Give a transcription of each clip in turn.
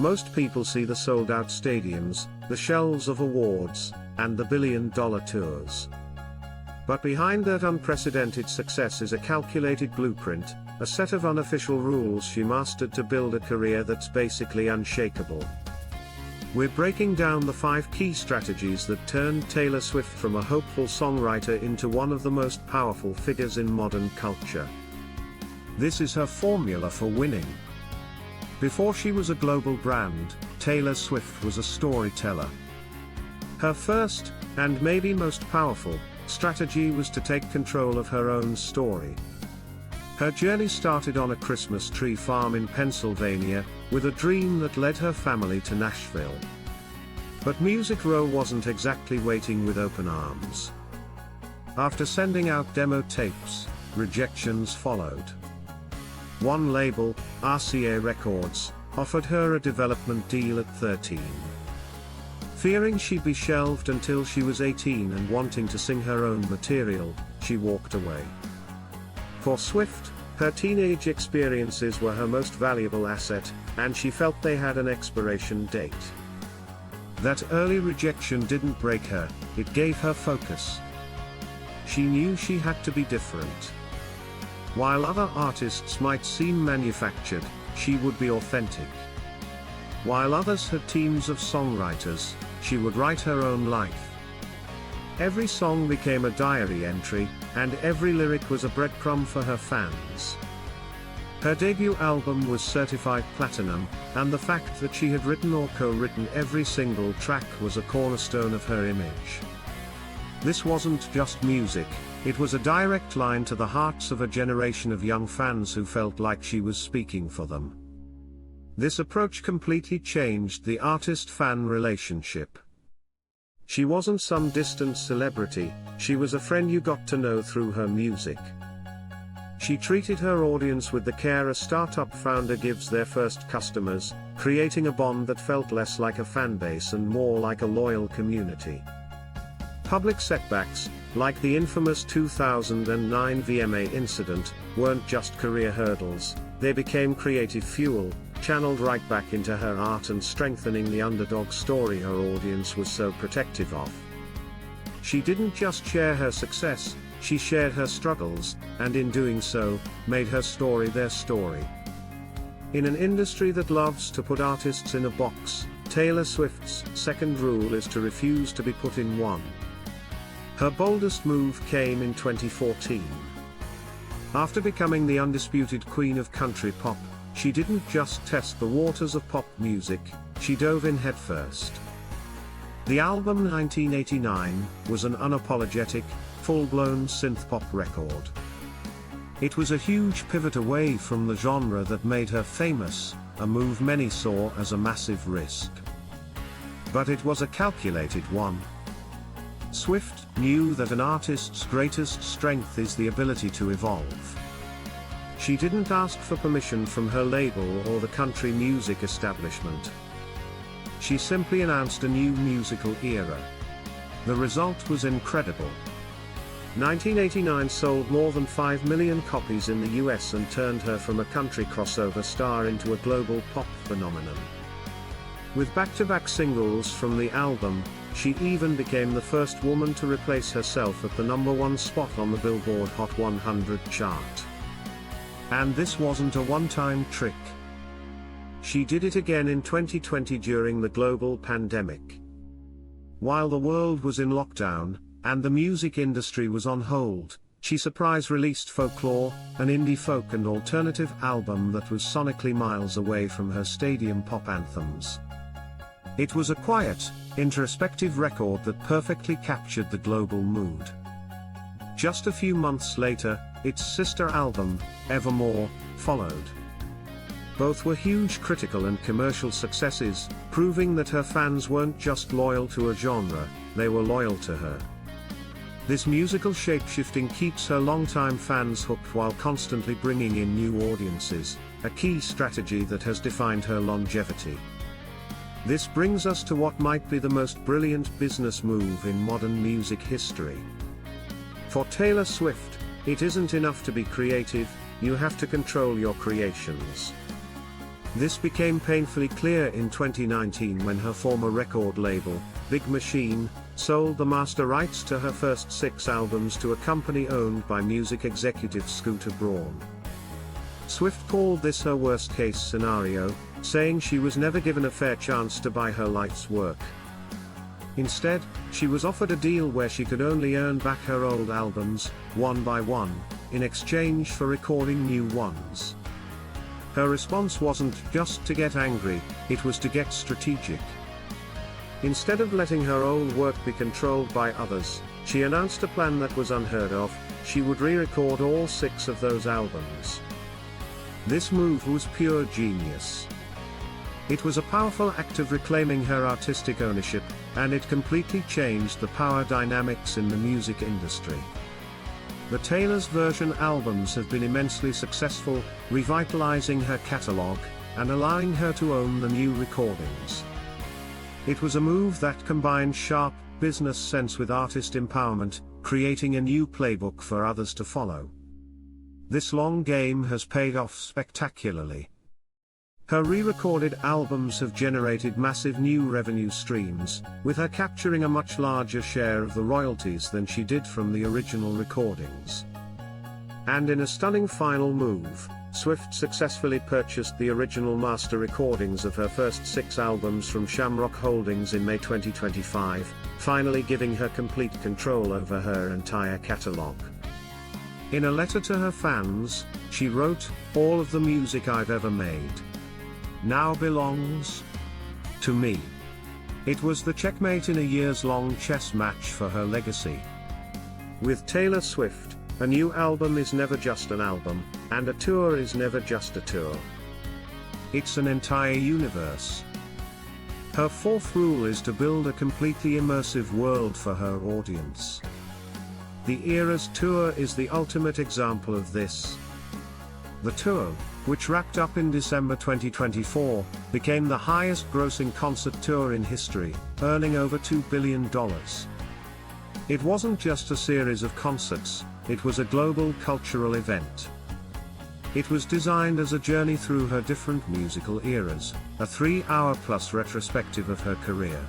Most people see the sold-out stadiums, the shelves of awards, and the billion-dollar tours. But behind that unprecedented success is a calculated blueprint, a set of unofficial rules she mastered to build a career that's basically unshakable. We're breaking down the 5 key strategies that turned Taylor Swift from a hopeful songwriter into one of the most powerful figures in modern culture. This is her formula for winning. Before she was a global brand, Taylor Swift was a storyteller. Her first, and maybe most powerful, strategy was to take control of her own story. Her journey started on a Christmas tree farm in Pennsylvania, with a dream that led her family to Nashville. But Music Row wasn't exactly waiting with open arms. After sending out demo tapes, rejections followed. One label, RCA Records, offered her a development deal at 13. Fearing she'd be shelved until she was 18 and wanting to sing her own material, she walked away. For Swift, her teenage experiences were her most valuable asset, and she felt they had an expiration date. That early rejection didn't break her, it gave her focus. She knew she had to be different. While other artists might seem manufactured, she would be authentic. While others had teams of songwriters, she would write her own life. Every song became a diary entry, and every lyric was a breadcrumb for her fans. Her debut album was certified platinum, and the fact that she had written or co-written every single track was a cornerstone of her image. This wasn't just music, it was a direct line to the hearts of a generation of young fans who felt like she was speaking for them. This approach completely changed the artist-fan relationship. She wasn't some distant celebrity, she was a friend you got to know through her music. She treated her audience with the care a startup founder gives their first customers, creating a bond that felt less like a fanbase and more like a loyal community. Public setbacks, like the infamous 2009 VMA incident, weren't just career hurdles, they became creative fuel, channeled right back into her art and strengthening the underdog story her audience was so protective of. She didn't just share her success, she shared her struggles, and in doing so, made her story their story. In an industry that loves to put artists in a box, Taylor Swift's second rule is to refuse to be put in one. Her boldest move came in 2014. After becoming the undisputed queen of country pop, she didn't just test the waters of pop music, she dove in headfirst. The album 1989 was an unapologetic, full-blown synth-pop record. It was a huge pivot away from the genre that made her famous, a move many saw as a massive risk. But it was a calculated one. Swift knew that an artist's greatest strength is the ability to evolve. She didn't ask for permission from her label or the country music establishment. She simply announced a new musical era. The result was incredible. 1989 sold more than 5 million copies in the US and turned her from a country crossover star into a global pop phenomenon. With back-to-back singles from the album, she even became the first woman to replace herself at the #1 spot on the Billboard Hot 100 chart. And this wasn't a one-time trick. She did it again in 2020 during the global pandemic. While the world was in lockdown, and the music industry was on hold, she surprise-released Folklore, an indie folk and alternative album that was sonically miles away from her stadium pop anthems. It was a quiet, introspective record that perfectly captured the global mood. Just a few months later, its sister album, Evermore, followed. Both were huge critical and commercial successes, proving that her fans weren't just loyal to a genre, they were loyal to her. This musical shape-shifting keeps her longtime fans hooked while constantly bringing in new audiences, a key strategy that has defined her longevity. This brings us to what might be the most brilliant business move in modern music history. For Taylor Swift, it isn't enough to be creative, you have to control your creations. This became painfully clear in 2019 when her former record label, Big Machine, sold the master rights to her first 6 albums to a company owned by music executive Scooter Braun. Swift called this her worst-case scenario, saying she was never given a fair chance to buy her life's work. Instead, she was offered a deal where she could only earn back her old albums, one by one, in exchange for recording new ones. Her response wasn't just to get angry, it was to get strategic. Instead of letting her old work be controlled by others, she announced a plan that was unheard of: she would re-record all 6 of those albums. This move was pure genius. It was a powerful act of reclaiming her artistic ownership, and it completely changed the power dynamics in the music industry. The Taylor's version albums have been immensely successful, revitalizing her catalog, and allowing her to own the new recordings. It was a move that combined sharp business sense with artist empowerment, creating a new playbook for others to follow. This long game has paid off spectacularly. Her re-recorded albums have generated massive new revenue streams, with her capturing a much larger share of the royalties than she did from the original recordings. And in a stunning final move, Swift successfully purchased the original master recordings of her first 6 albums from Shamrock Holdings in May 2025, finally giving her complete control over her entire catalog. In a letter to her fans, she wrote, "All of the music I've ever made now belongs to me." It was the checkmate in a years-long chess match for her legacy. With Taylor Swift, a new album is never just an album, and a tour is never just a tour. It's an entire universe. Her 4th rule is to build a completely immersive world for her audience. The Eras Tour is the ultimate example of this. The tour, which wrapped up in December 2024, became the highest-grossing concert tour in history, earning over $2 billion. It wasn't just a series of concerts, it was a global cultural event. It was designed as a journey through her different musical eras, a 3-hour-plus retrospective of her career.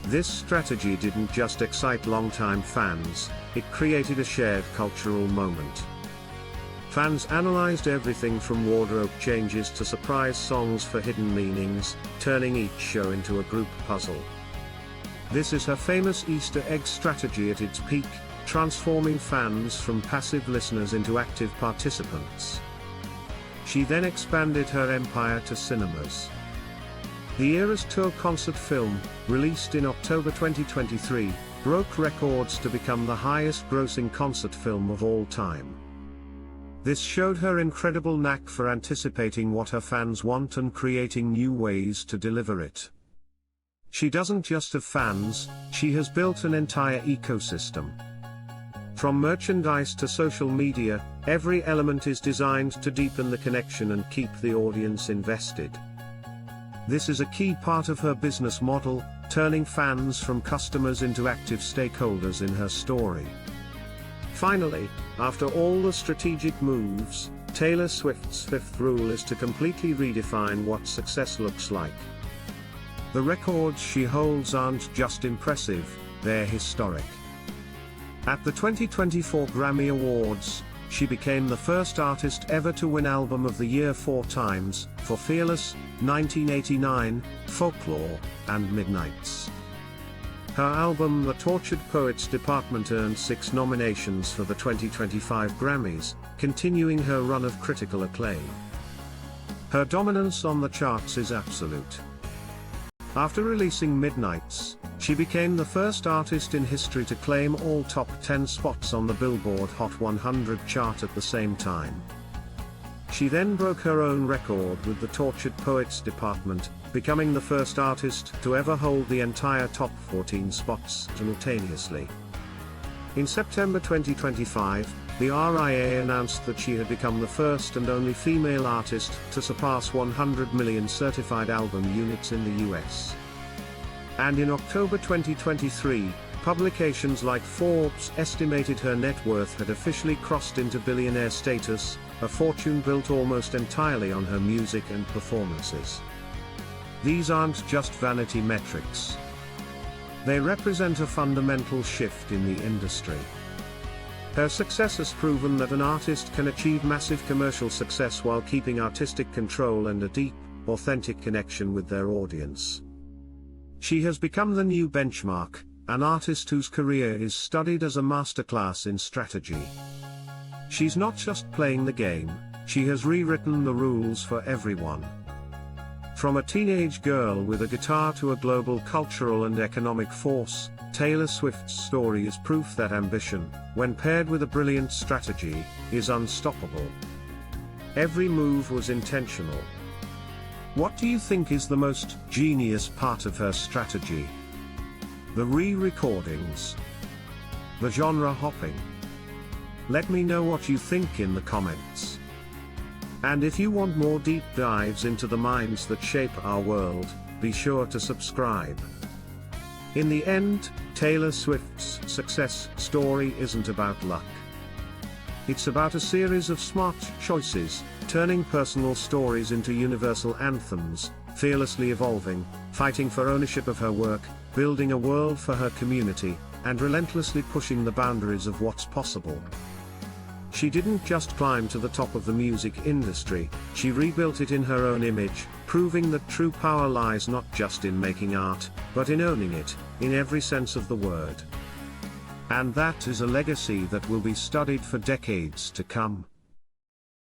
This strategy didn't just excite longtime fans, it created a shared cultural moment. Fans analyzed everything from wardrobe changes to surprise songs for hidden meanings, turning each show into a group puzzle. This is her famous Easter egg strategy at its peak, transforming fans from passive listeners into active participants. She then expanded her empire to cinemas. The Eras Tour concert film, released in October 2023, broke records to become the highest-grossing concert film of all time. This showed her incredible knack for anticipating what her fans want and creating new ways to deliver it. She doesn't just have fans, she has built an entire ecosystem. From merchandise to social media, every element is designed to deepen the connection and keep the audience invested. This is a key part of her business model, turning fans from customers into active stakeholders in her story. Finally, after all the strategic moves, Taylor Swift's 5th rule is to completely redefine what success looks like. The records she holds aren't just impressive, they're historic. At the 2024 Grammy Awards, she became the first artist ever to win Album of the Year 4 times, for Fearless, 1989, Folklore, and Midnights. Her album The Tortured Poets Department earned 6 nominations for the 2025 Grammys, continuing her run of critical acclaim. Her dominance on the charts is absolute. After releasing Midnights, she became the first artist in history to claim all top 10 spots on the Billboard Hot 100 chart at the same time. She then broke her own record with the Tortured Poets Department, becoming the first artist to ever hold the entire top 14 spots simultaneously. In September 2025, the RIA announced that she had become the first and only female artist to surpass 100 million certified album units in the US. And in October 2023, publications like Forbes estimated her net worth had officially crossed into billionaire status, a fortune built almost entirely on her music and performances. These aren't just vanity metrics. They represent a fundamental shift in the industry. Her success has proven that an artist can achieve massive commercial success while keeping artistic control and a deep, authentic connection with their audience. She has become the new benchmark, an artist whose career is studied as a masterclass in strategy. She's not just playing the game, she has rewritten the rules for everyone. From a teenage girl with a guitar to a global cultural and economic force, Taylor Swift's story is proof that ambition, when paired with a brilliant strategy, is unstoppable. Every move was intentional. What do you think is the most genius part of her strategy? The re-recordings? The genre hopping? Let me know what you think in the comments. And if you want more deep dives into the minds that shape our world, be sure to subscribe. In the end, Taylor Swift's success story isn't about luck. It's about a series of smart choices, turning personal stories into universal anthems, fearlessly evolving, fighting for ownership of her work, building a world for her community, and relentlessly pushing the boundaries of what's possible. She didn't just climb to the top of the music industry, she rebuilt it in her own image, proving that true power lies not just in making art, but in owning it, in every sense of the word. And that is a legacy that will be studied for decades to come.